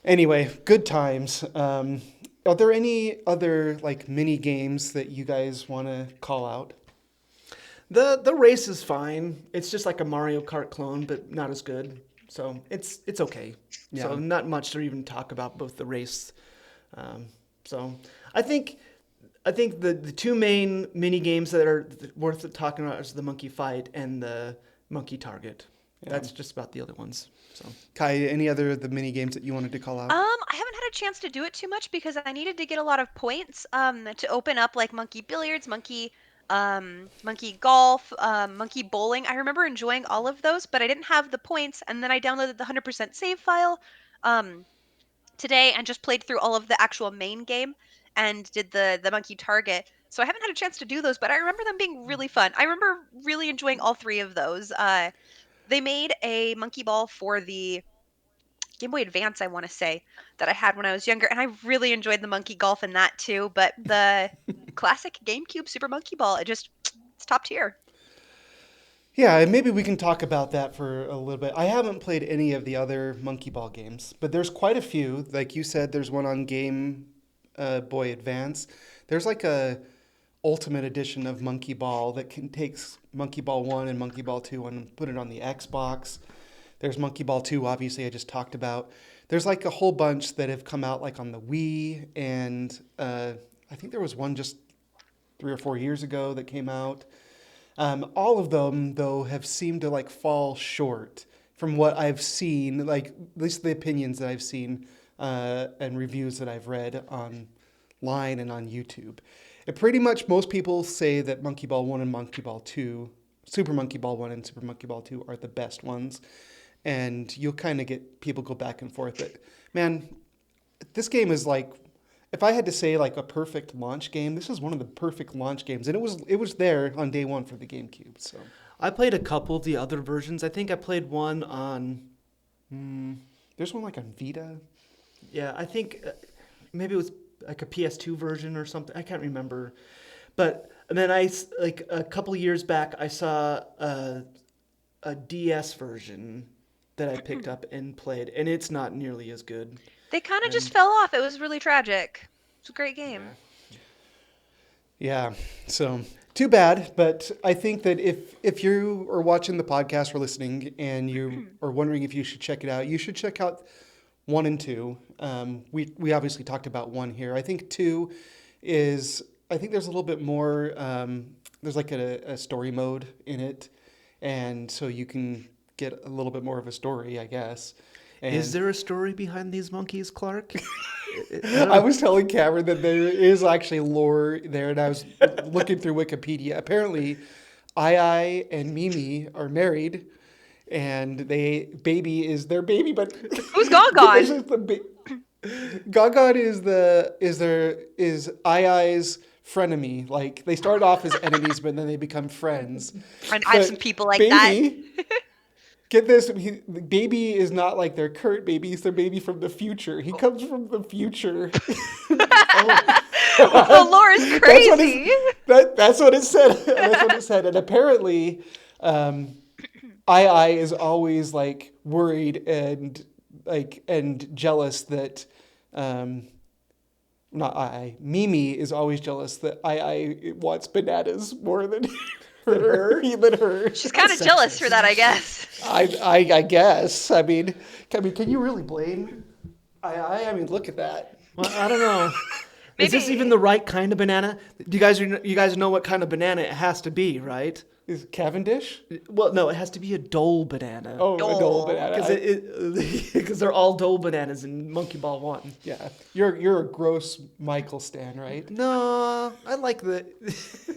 anyway, good times. Are there any other like mini games that you guys want to call out? The race is fine. It's just like a Mario Kart clone, but not as good. So it's okay. So Yeah. not much to even talk about both the race. So I think the two main mini games that are worth talking about is the monkey fight and the monkey target. Yeah. That's just about the other ones. So Kai, any other of the mini games that you wanted to call out? I haven't had a chance to do it too much because I needed to get a lot of points to open up like monkey billiards, monkey golf, monkey bowling. I remember enjoying all of those, but I didn't have the points, and then I downloaded the 100% save file um today and just played through all of the actual main game and did the monkey target. So I haven't had a chance to do those, but I remember them being really fun. I remember really enjoying all three of those. They made a monkey ball for the Game Boy Advance, I want to say, that I had when I was younger, and I really enjoyed the monkey golf in that too. But the classic GameCube Super Monkey Ball, it's top tier. Yeah, and maybe we can talk about that for a little bit. I haven't played any of the other Monkey Ball games, but there's quite a few. Like you said, there's one on Game Boy Advance. There's like a ultimate edition of Monkey Ball that can takes Monkey Ball 1 and Monkey Ball 2 and put it on the Xbox. There's Monkey Ball 2, obviously, I just talked about. There's like a whole bunch that have come out like on the Wii, and I think there was one just 3 or 4 years ago that came out. All of them, though, have seemed to like fall short from what I've seen, like at least the opinions that I've seen and reviews that I've read online and on YouTube. And pretty much most people say that Monkey Ball 1 and Monkey Ball 2, Super Monkey Ball 1 and Super Monkey Ball 2 are the best ones. And you'll kind of get people go back and forth. But man, this game is like, if I had to say like a perfect launch game, this is one of the perfect launch games, and it was there on day one for the GameCube. So I played a couple of the other versions. I think I played one on. there's one like on Vita. Yeah, I think maybe it was like a PS2 version or something. I can't remember. But and then like a couple of years back, I saw a DS version that I picked up and played, and it's not nearly as good. They kind of just And fell off. It was really tragic. It's a great game. Yeah, so too bad. But I think that if you are watching the podcast or listening and you are wondering if you should check it out, you should check out 1 and 2. We obviously talked about 1 here. I think 2 is, I think there's a little bit more. There's like a story mode in it, and so you can get a little bit more of a story, I guess. And is there a story behind these monkeys, Clark? I was telling Cameron that there is actually lore there, and I was looking through Wikipedia. Apparently, Ai and Mimi are married, and baby is their baby, but Who's this Gagon? is Gagon is Ai's frenemy. Like they start off as enemies, but then they become friends. And I have some But people like that. baby. Get this, baby is not like their Kurt baby, he's their baby from the future. He comes from the future. The lore is That's what crazy. that's what it said. That's what it said. And apparently, Ai is always like worried and jealous that not Ai. Mimi is always jealous that Ai wants bananas more than than her. She's kind of jealous for that, I guess. I guess. I mean, can you really blame I mean, look at that. Well, I don't know. Is this Maybe. even the right kind of banana? You guys know what kind of banana it has to be, right? Is it Cavendish? Well, no, it has to be a dole banana. Oh, a dole Dole. banana. Because they're all dole bananas in Monkey Ball 1. Yeah, you're a gross Michael stan, right? No, I like the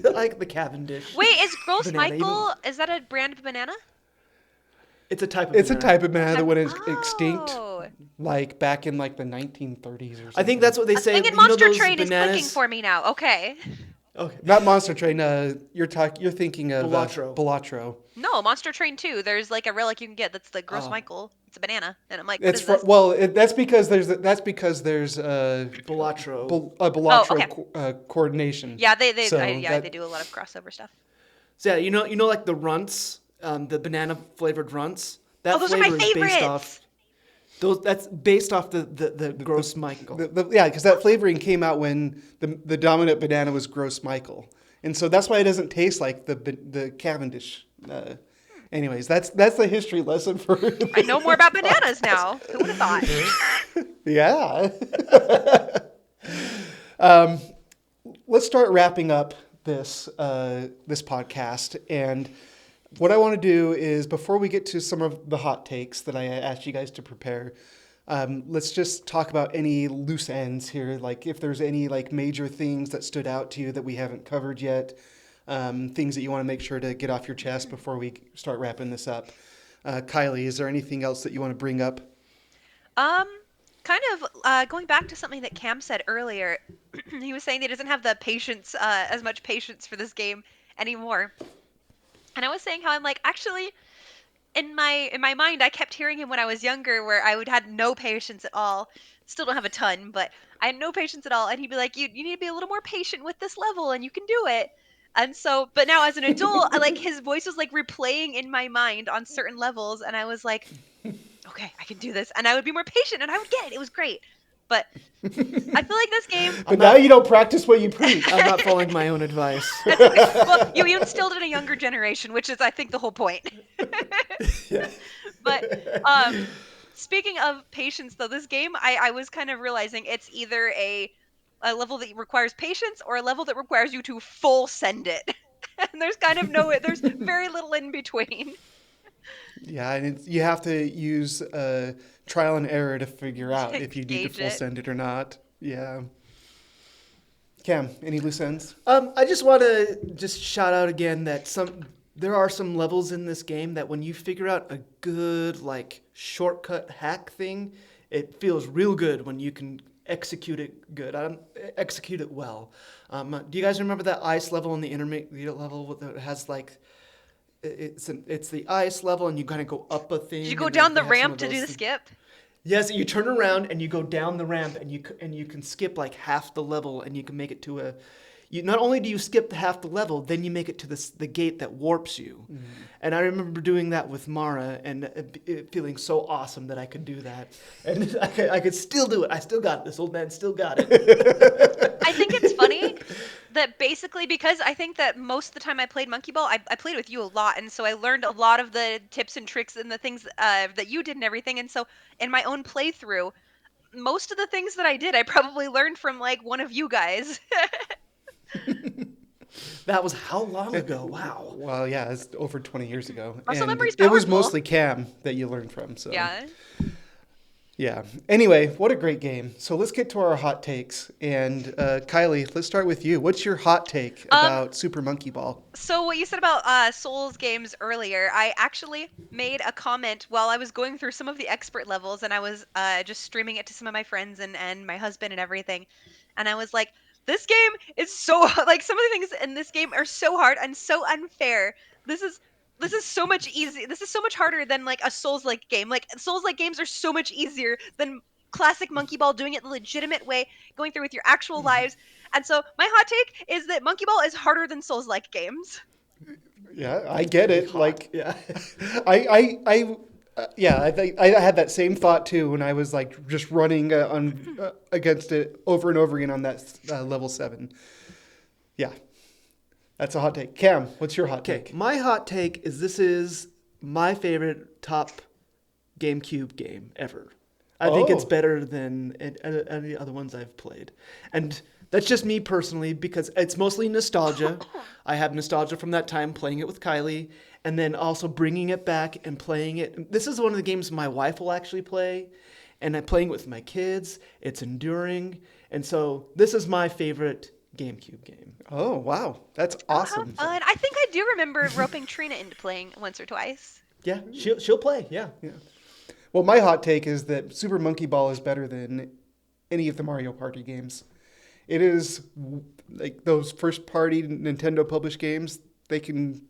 I like the Cavendish. Wait, is Gross Banana, even Michael, is that a brand of banana? it's a type of It's a banana. type of banana that went extinct, Oh. like back in like the 1930s or something. I think that's what they A say. thing in You know Monster those Train is clicking bananas? for me now. Okay. Okay. Not Monster Train. You're thinking of Balatro. Balatro. No, Monster Train 2. There's like a relic you can get that's the Gross Oh. Michael. It's a banana. And I'm like, what It's is this? that's because there's Balatro. a Balatro okay. coordination. Yeah, So they do a lot of crossover stuff. So yeah, you know like the runts, the banana flavored runts. That Oh, those are my flavor is based off. favorites. That's based off the Gross Michael. yeah, because that flavoring came out when the dominant banana was Gross Michael, and so that's why it doesn't taste like the Cavendish. Anyways, that's the history lesson for. I know more about bananas now. Who would have thought? Yeah. Let's start wrapping up this podcast, and what I want to do is, before we get to some of the hot takes that I asked you guys to prepare, let's just talk about any loose ends here, like if there's any like major things that stood out to you that we haven't covered yet, things that you want to make sure to get off your chest before we start wrapping this up. Kylie, is there anything else that you want to bring up? Kind of going back to something that Cam said earlier. He was saying that he doesn't have the patience, as much patience for this game anymore. And I was saying how I'm like, actually, in my mind, I kept hearing him when I was younger, where I would had no patience at all. Still don't have a ton, but I had no patience at all. And he'd be like, you need to be a little more patient with this level, and you can do it. And so, but now as an adult, I like his voice was like replaying in my mind on certain levels, and I was like, okay, I can do this, and I would be more patient, and I would get it. It was great. But I feel like this game. But now you don't practice what you preach. I'm not following my own advice. Well, you instilled it in a younger generation, which is, I think, the whole point. Yeah. But speaking of patience, though, this game, I was kind of realizing it's either a level that requires patience or a level that requires you to full send it. And there's kind of there's very little in between. Yeah, and you have to use trial and error to figure out if you need to Gauge full it. send it or not. Yeah. Cam, any loose ends? I just want to just shout out again that there are some levels in this game that when you figure out a good like shortcut hack thing, it feels real good when you can execute it good. Execute it well. Do you guys remember that ice level in the intermediate level that has like it's the ice level and you kind of go up a thing? Did you go and down they the have some ramp of to do those the things? skip? Yes, you turn around and you go down the ramp and you can skip like half the level and you can make it to a. You not only do you skip half the level, then you make it to the gate that warps you. Mm-hmm. And I remember doing that with Mara and it feeling so awesome that I could do that, and I could still do it. I still got it. This old man still got it. I think it's funny that basically, because I think that most of the time I played Monkey Ball, I played with you a lot, and so I learned a lot of the tips and tricks and the things that you did and everything. And so in my own playthrough, most of the things that I did, I probably learned from like one of you guys. That was how long ago? Wow. Well, yeah, it's over 20 years ago. Muscle and memory's it was powerful. mostly Cam that you learned from. So Yeah. Yeah. Anyway, what a great game. So let's get to our hot takes. And Kylie, let's start with you. What's your hot take about Super Monkey Ball? So what you said about Souls games earlier, I actually made a comment while I was going through some of the expert levels, and I was just streaming it to some of my friends and my husband and everything. And I was like, this game is so like some of the things in this game are so hard and so unfair. This is so much easy. This is so much harder than like a Souls-like game. Like Souls-like games are so much easier than classic Monkey Ball, doing it the legitimate way, going through with your actual lives. And so my hot take is that Monkey Ball is harder than Souls-like games. Yeah, I get it. Hot. Like, Yeah. I think I had that same thought too when I was like just running against it over and over again on that level 7. Yeah, that's a hot take. Cam, what's your hot take? My hot take is this is my favorite top GameCube game ever. I think it's better than any other ones I've played. And That's just me personally because it's mostly nostalgia. I have nostalgia from that time playing it with Kylie and then also bringing it back and playing it. This is one of the games my wife will actually play, and I'm playing it with my kids. It's enduring. And so this is my favorite GameCube game. Oh, wow. That's Oh, how awesome. fun. I think I do remember roping Trina into playing once or twice. Yeah, she'll play. Yeah. Yeah. Well, my hot take is that Super Monkey Ball is better than any of the Mario Party games. It is like those first party Nintendo published games, they can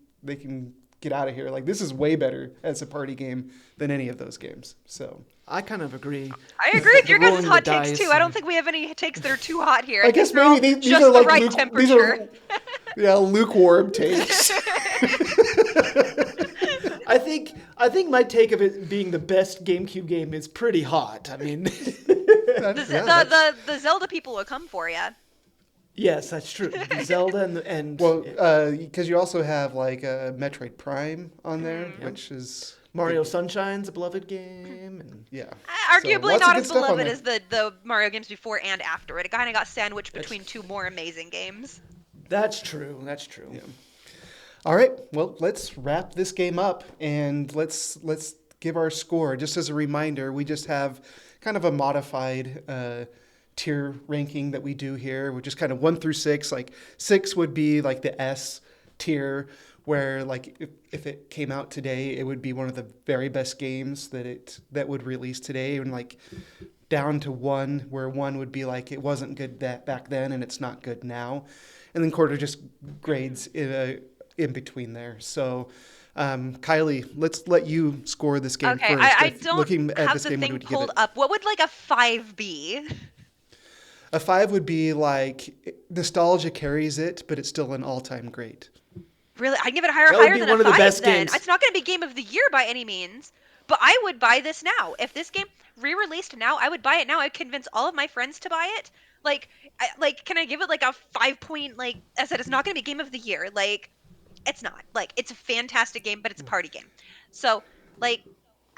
get out of here. Like this is way better as a party game than any of those games. So I kind of agree. I agree with your guys' Rolling the hot takes too. dice I don't and- think we have any takes that are too hot here. I I think guess they're all maybe these just are the like right these are temperature. yeah, lukewarm takes. I think my take of it being the best GameCube game is pretty hot. I mean, The Zelda people will come for you. yes, that's true. The Zelda and Well, yeah, because you also have like Metroid Prime on there, Mm. which is Mario Sunshine's a beloved game, and yeah. Arguably lots of not good as stuff on beloved there. as the Mario games before and after it. It kind of got sandwiched That's- between two more amazing games. that's true. That's true. Yeah. All right, well, let's wrap this game up and let's give our score. Just as a reminder, we just have kind of a modified tier ranking that we do here, which is kind of 1 through 6. Like 6 would be like the S tier, where like if it came out today, it would be one of the very best games that would release today, and like down to 1, where 1 would be like it wasn't good that back then and it's not good now, and then quarter just grades in between there. So, Kylie, let's let you score this game Okay, first. I don't Looking at have this the game, what thing would you give pulled it? up. What would like a 5 be? A 5 would be like nostalgia carries it, but it's still an all-time great. Really, I'd give it higher That would higher be than one a of the 5 best then. games. It's not going to be game of the year by any means, but I would buy this now. If this game re-released now, I would buy it now. I'd convince all of my friends to buy it. Like can I give it like a 5 point like I said it's not going to be game of the year. Like it's not. Like it's a fantastic game, but it's a party game. So, like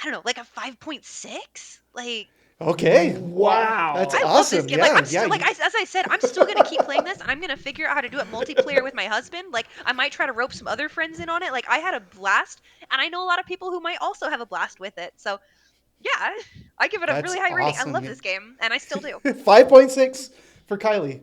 I don't know, like a 5.6? Like Okay, Wow. that's I love this awesome. game. Like Yeah, I'm yeah. still like as I said, I'm still gonna keep playing this, and I'm gonna figure out how to do it multiplayer with my husband. Like I might try to rope some other friends in on it. Like I had a blast, and I know a lot of people who might also have a blast with it. So yeah, I give it a That's really high rating. I awesome. love this game, and I still do. 5.6 for Kylie.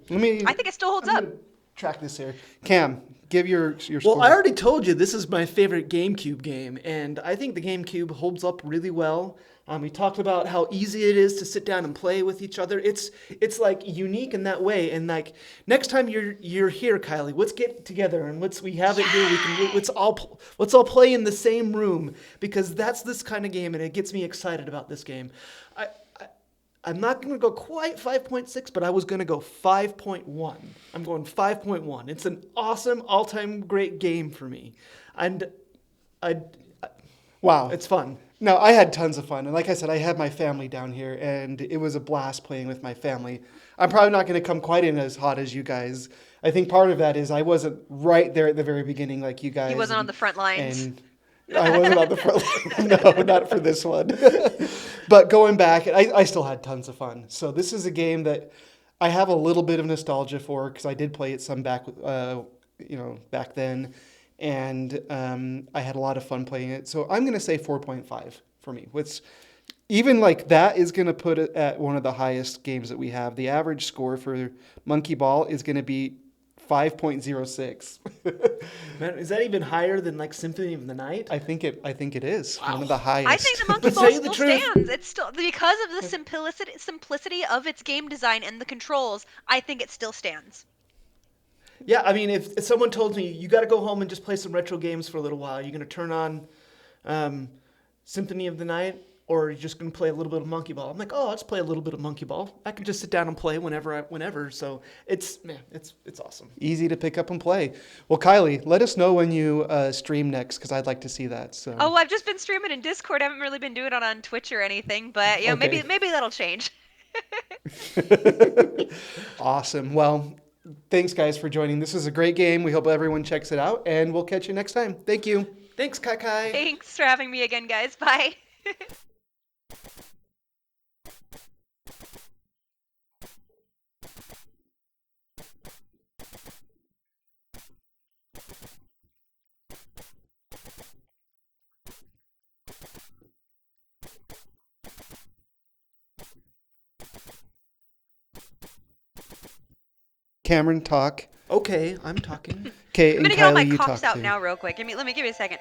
I think it still holds I'm up. gonna track this here. Cam, give your Well, score. I already told you this is my favorite GameCube game, and I think the GameCube holds up really well. We talked about how easy it is to sit down and play with each other. It's like unique in that way. And like next time you're here, Kylie, let's get together and we have it here. Let's all play in the same room because that's this kind of game, and it gets me excited about this game. I'm not going to go quite 5.6, but I was going to go 5.1. I'm going 5.1. It's an awesome, all-time great game for me. And Wow. it's fun. No, I had tons of fun. And like I said, I had my family down here, and it was a blast playing with my family. I'm probably not going to come quite in as hot as you guys. I think part of that is I wasn't right there at the very beginning like you guys. He wasn't on the front lines. And I wasn't on the front line. No, not for this one. But going back, I still had tons of fun. So this is a game that I have a little bit of nostalgia for because I did play it some back then, and I had a lot of fun playing it. So I'm gonna say 4.5 for me, which even like that is gonna put it at one of the highest games that we have. The average score for Monkey Ball is gonna be 5.06. Man, is that even higher than like Symphony of the Night? I think it is one of Wow. the highest. I think the Monkey But Ball tell you the still truth- stands. It's still because of the simplicity of its game design and the controls. I think it still stands. Yeah, I mean, if someone told me you got to go home and just play some retro games for a little while, you're going to turn on Symphony of the Night, or you're just going to play a little bit of Monkey Ball. I'm like, oh, I'll just play a little bit of Monkey Ball. I can just sit down and play whenever. So it's awesome. Easy to pick up and play. Well, Kylie, let us know when you stream next because I'd like to see that. So. Oh, I've just been streaming in Discord. I haven't really been doing it on Twitch or anything, but you know, Okay. maybe that'll change. Awesome. Well, thanks guys for joining. This is a great game. We hope everyone checks it out, and we'll catch you next time. Thank you. Thanks, Kai Kai. Thanks for having me again, guys. Bye. Cameron, talk. Okay, I'm talking. Okay, I'm and gonna get all my Kylie, you coughs talk out too. now real quick. Let me give me a second.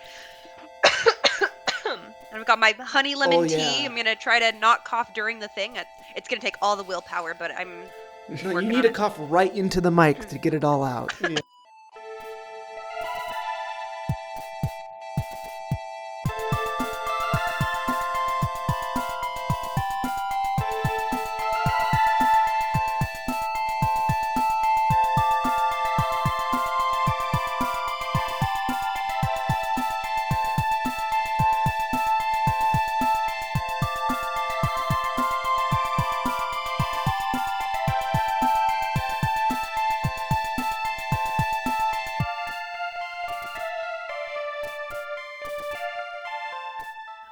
And I've got my honey Oh, lemon tea. yeah. I'm gonna try to not cough during the thing. It's gonna take all the willpower, but I'm No, you working need on to it. cough right into the mic to get it all out. Yeah.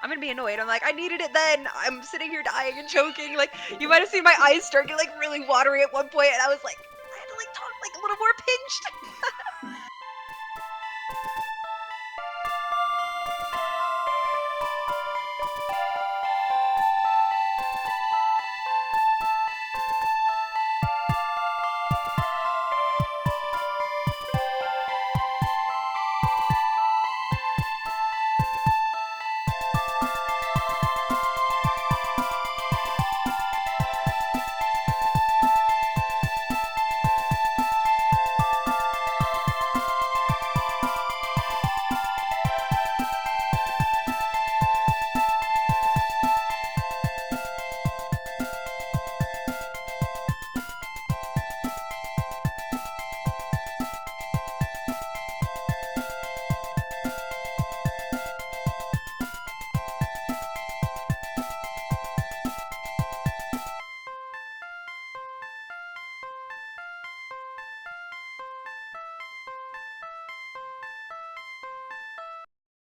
I'm gonna be annoyed. I'm like, I needed it then. I'm sitting here dying and choking. Like, you might have seen my eyes start getting like really watery at one point, and I was like, I had to like talk like a little more pinched.